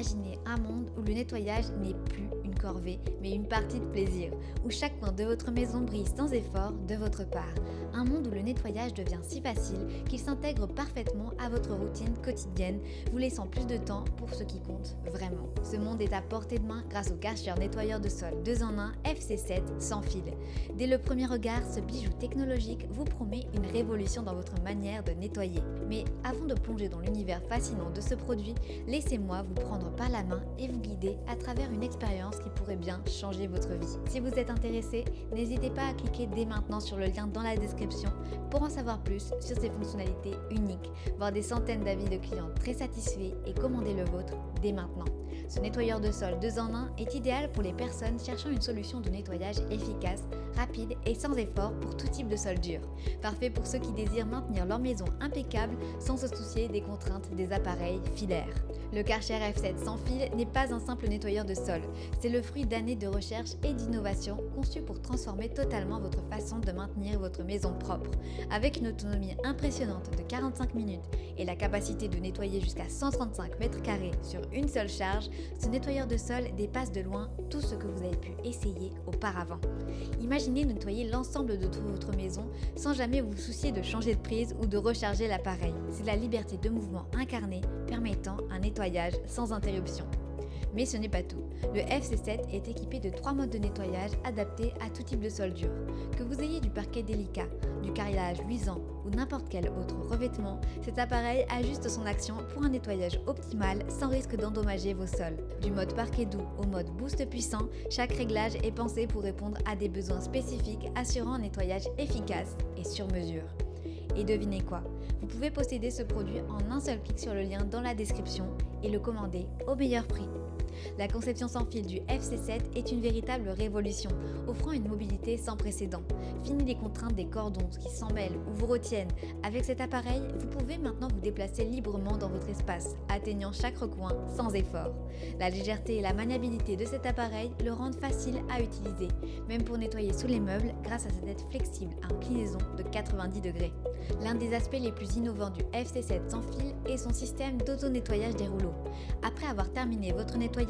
Imaginez un monde où le nettoyage n'est plus une corvée, mais une partie de plaisir, où chaque coin de votre maison brille sans effort de votre part. Un monde où le nettoyage devient si facile qu'il s'intègre parfaitement à votre routine quotidienne, vous laissant plus de temps pour ce qui compte vraiment. Ce monde est à portée de main grâce au Karcher nettoyeur de sol 2 en 1 FC7 sans fil. Dès le premier regard, ce bijou technologique vous promet une révolution dans votre manière de nettoyer. Mais avant de plonger dans l'univers fascinant de ce produit, laissez-moi vous prendre par la main et vous guider à travers une expérience qui pourrait bien changer votre vie. Si vous êtes intéressé, n'hésitez pas à cliquer dès maintenant sur le lien dans la description pour en savoir plus sur ces fonctionnalités uniques, voir des centaines d'avis de clients très satisfaits et commander le vôtre dès maintenant. Ce nettoyeur de sol 2 en 1 est idéal pour les personnes cherchant une solution de nettoyage efficace, rapide et sans effort pour tout type de sol dur. Parfait pour ceux qui désirent maintenir leur maison impeccable sans se soucier des contraintes des appareils filaires. Le Karcher F7 sans fil n'est pas un simple nettoyeur de sol, c'est le fruit d'années de recherche et d'innovation conçu pour transformer totalement votre façon de maintenir votre maison propre. Avec une autonomie impressionnante de 45 minutes et la capacité de nettoyer jusqu'à 135 mètres carrés sur une seule charge, ce nettoyeur de sol dépasse de loin tout ce que vous avez pu essayer auparavant. Imaginez nettoyer l'ensemble de toute votre maison sans jamais vous soucier de changer de prise ou de recharger l'appareil. C'est la liberté de mouvement incarnée permettant un nettoyage sans interruption. Mais ce n'est pas tout. Le FC7 est équipé de 3 modes de nettoyage adaptés à tout type de sol dur. Que vous ayez du parquet délicat, du carrelage luisant ou n'importe quel autre revêtement, cet appareil ajuste son action pour un nettoyage optimal sans risque d'endommager vos sols. Du mode parquet doux au mode boost puissant, chaque réglage est pensé pour répondre à des besoins spécifiques, assurant un nettoyage efficace et sur mesure. Et devinez quoi? Vous pouvez posséder ce produit en un seul clic sur le lien dans la description et le commander au meilleur prix. La conception sans fil du FC7 est une véritable révolution, offrant une mobilité sans précédent. Fini les contraintes des cordons qui s'en mêlent ou vous retiennent. Avec cet appareil, vous pouvez maintenant vous déplacer librement dans votre espace, atteignant chaque recoin sans effort. La légèreté et la maniabilité de cet appareil le rendent facile à utiliser, même pour nettoyer sous les meubles grâce à sa tête flexible à inclinaison de 90 degrés. L'un des aspects les plus innovants du FC7 sans fil est son système d'auto-nettoyage des rouleaux. Après avoir terminé votre nettoyage,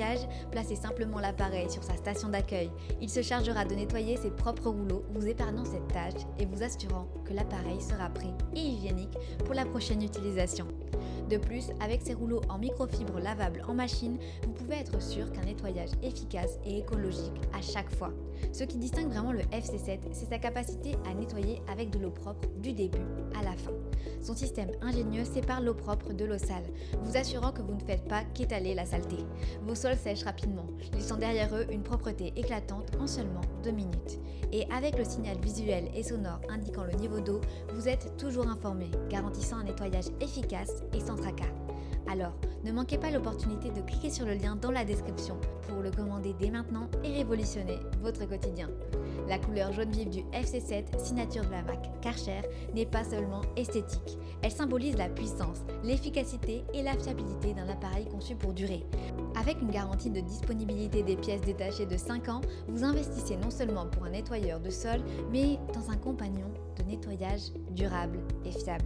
placez simplement l'appareil sur sa station d'accueil. Il se chargera de nettoyer ses propres rouleaux, vous épargnant cette tâche et vous assurant que l'appareil sera prêt et hygiénique pour la prochaine utilisation. De plus, avec ces rouleaux en microfibre lavables en machine, vous pouvez être sûr qu'un nettoyage efficace et écologique à chaque fois. Ce qui distingue vraiment le FC7, c'est sa capacité à nettoyer avec de l'eau propre du début à la fin. Son système ingénieux sépare l'eau propre de l'eau sale, vous assurant que vous ne faites pas qu'étaler la saleté. Vos sols sèchent rapidement, laissant derrière eux une propreté éclatante en seulement 2 minutes. Et avec le signal visuel et sonore indiquant le niveau d'eau, vous êtes toujours informé, garantissant un nettoyage efficace et sans tracas. Alors, ne manquez pas l'opportunité de cliquer sur le lien dans la description pour le commander dès maintenant et révolutionner votre quotidien. La couleur jaune vive du FC7, signature de la marque Karcher, n'est pas seulement esthétique. Elle symbolise la puissance, l'efficacité et la fiabilité d'un appareil conçu pour durer. Avec une garantie de disponibilité des pièces détachées de 5 ans, vous investissez non seulement pour un nettoyeur de sol, mais dans un compagnon de nettoyage durable et fiable.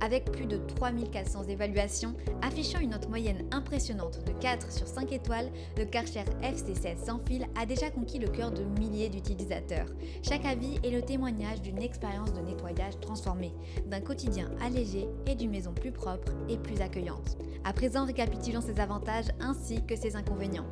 Avec plus de 3400 évaluations, affichant une note moyenne impressionnante de 4 sur 5 étoiles, le Karcher FC7 sans fil a déjà conquis le cœur de milliers d'utilisateurs. Chaque avis est le témoignage d'une expérience de nettoyage transformée, d'un quotidien allégé et d'une maison plus propre et plus accueillante. À présent, récapitulons ses avantages ainsi que ses inconvénients.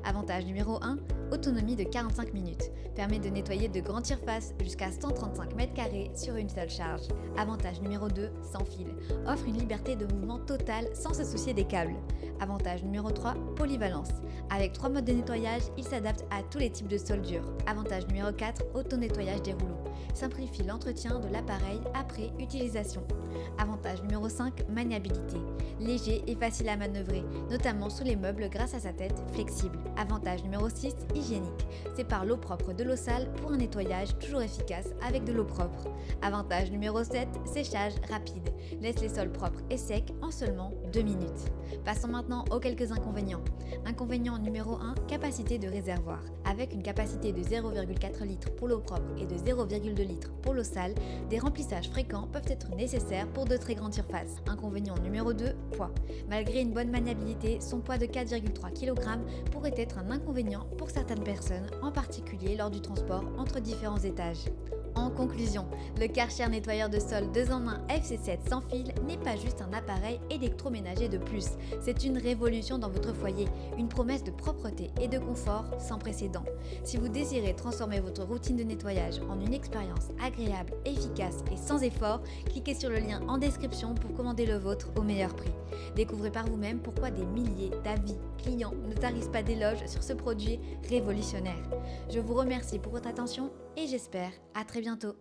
Avantage numéro 1, autonomie de 45 minutes. Permet de nettoyer de grandes surfaces jusqu'à 135 mètres carrés sur une seule charge. Avantage numéro 2, sans fil. Offre une liberté de mouvement totale sans se soucier des câbles. Avantage numéro 3, polyvalence. Avec 3 modes de nettoyage, il s'adapte à tous les types de sols durs. Avantage numéro 4, auto-nettoyage des rouleaux. Simplifie l'entretien de l'appareil après utilisation. Avantage numéro 5, maniabilité. Léger et facile à manœuvrer, notamment sous les meubles grâce à sa tête flexible. Avantage numéro 6, hygiénique. Sépare l'eau propre de l'eau sale pour un nettoyage toujours efficace avec de l'eau propre. Avantage numéro 7, séchage rapide. Laisse les sols propres et secs en seulement 2 minutes. Passons maintenant aux quelques inconvénients. Inconvénient numéro 1, capacité de réservoir. Avec une capacité de 0,4 litres pour l'eau propre et de 0,2 litres pour l'eau sale, des remplissages fréquents peuvent être nécessaires pour de très grandes surfaces. Inconvénient numéro 2, poids. Malgré une bonne maniabilité, son poids de 4,3 kg pourrait être un inconvénient pour certaines personnes, en particulier lors du transport entre différents étages. En conclusion, le Karcher nettoyeur de sol 2 en 1 FC7 sans fil n'est pas juste un appareil électroménager de plus, c'est une révolution dans votre foyer, une promesse de propreté et de confort sans précédent. Si vous désirez transformer votre routine de nettoyage en une expérience agréable, efficace et sans effort, cliquez sur le lien en description pour commander le vôtre au meilleur prix. Découvrez par vous-même pourquoi des milliers d'avis clients ne tarissent pas d'éloges sur ce produit révolutionnaire. Je vous remercie pour votre attention et j'espère à très bientôt.